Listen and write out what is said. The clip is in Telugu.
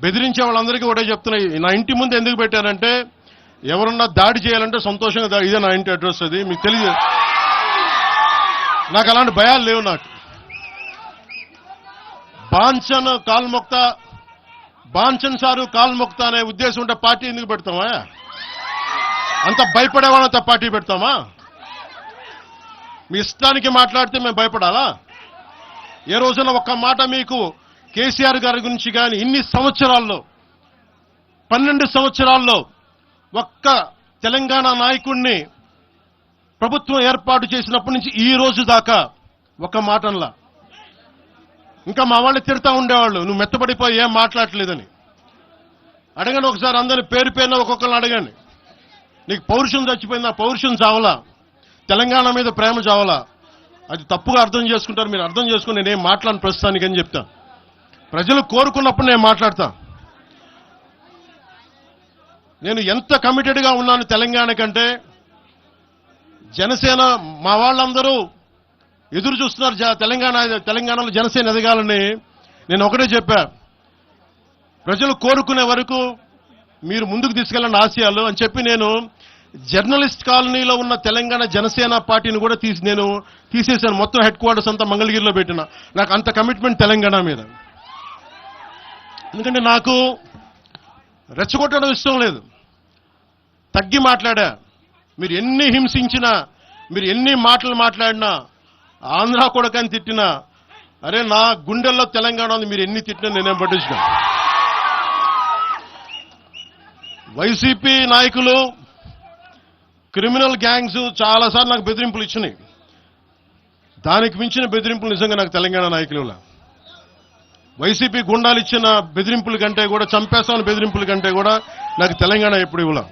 బెదిరించే వాళ్ళందరికీ ఒకటే చెప్తున్నాయి. నా ఇంటి ముందు ఎందుకు పెట్టానంటే ఎవరన్నా దాడి చేయాలంటే సంతోషంగా ఇదే నా ఇంటి అడ్రస్, అది మీకు తెలియదు. నాకు అలాంటి భయాలు లేవు. నాకు బాంఛన్ సారు కాల్మొక్త అనే ఉద్దేశం ఉంటే పార్టీ ఎందుకు పెడతామా? అంత భయపడేవాళ్ళంత పార్టీ పెడతామా? మీ ఇష్టానికి మాట్లాడితే మేము భయపడాలా? ఏ రోజున ఒక్క మాట మీకు కేసీఆర్ గారి గురించి కానీ ఇన్ని సంవత్సరాల్లో 12 సంవత్సరాల్లో ఒక్క తెలంగాణ నాయకుడిని ప్రభుత్వం ఏర్పాటు చేసినప్పటి నుంచి ఈ రోజు దాకా ఒక మాటంలా. ఇంకా మా వాళ్ళు తిడతా ఉండేవాళ్ళు, నువ్వు మెత్తబడిపోయి ఏం మాట్లాడలేదని. అడగండి ఒకసారి, అందరిని పేరు పేరున ఒక్కొక్కరిని అడగండి. నీకు పౌరుషం చచ్చిపోయిందా? పౌరుషం చావలా? తెలంగాణ మీద ప్రేమ చావలా? అది తప్పుగా అర్థం చేసుకుంటారు. మీరు అర్థం చేసుకుని నేనేం మాట్లాడను ప్రస్తుతానికి అని చెప్తా. ప్రజలు కోరుకున్నప్పుడు నేను మాట్లాడతా. నేను ఎంత కమిటెడ్గా ఉన్నాను తెలంగాణ కంటే, జనసేన మా వాళ్ళందరూ ఎదురు చూస్తున్నారు తెలంగాణలో జనసేన ఎదగాలని. నేను ఒకటే చెప్పా, ప్రజలు కోరుకునే వరకు మీరు ముందుకు తీసుకెళ్ళండి ఆశయాలు అని చెప్పి నేను జర్నలిస్ట్ కాలనీలో ఉన్న తెలంగాణ జనసేన పార్టీని కూడా నేను తీసేశాను. మొత్తం హెడ్ క్వార్టర్స్ అంతా మంగళగిరిలో పెట్టిన. నాకు అంత కమిట్మెంట్ తెలంగాణ మీద. ఎందుకంటే నాకు రెచ్చగొట్టడం ఇష్టం లేదు. తగ్గి మాట్లాడా. మీరు ఎన్ని హింసించినా, మీరు ఎన్ని మాటలు మాట్లాడినా, ఆంధ్ర కొడకని తిట్టినా, అరే నా గుండెల్లో తెలంగాణ ఉంది, మీరు ఎన్ని తిట్టినా నేనేం పట్టించుకోను. వైసీపీ నాయకులు, క్రిమినల్ గ్యాంగ్స్ చాలాసార్లు నాకు బెదిరింపులు ఇచ్చినాయి. దానికి మించిన బెదిరింపులు నిజంగా నాకు తెలంగాణ నాయకులు. వైసీపీ గుండాలు ఇచ్చిన బెదిరింపుల కంటే కూడా, చంపేస్తామని బెదిరింపుల కంటే కూడా నాకు తెలంగాణ ఎప్పుడు ఇవ్వలే.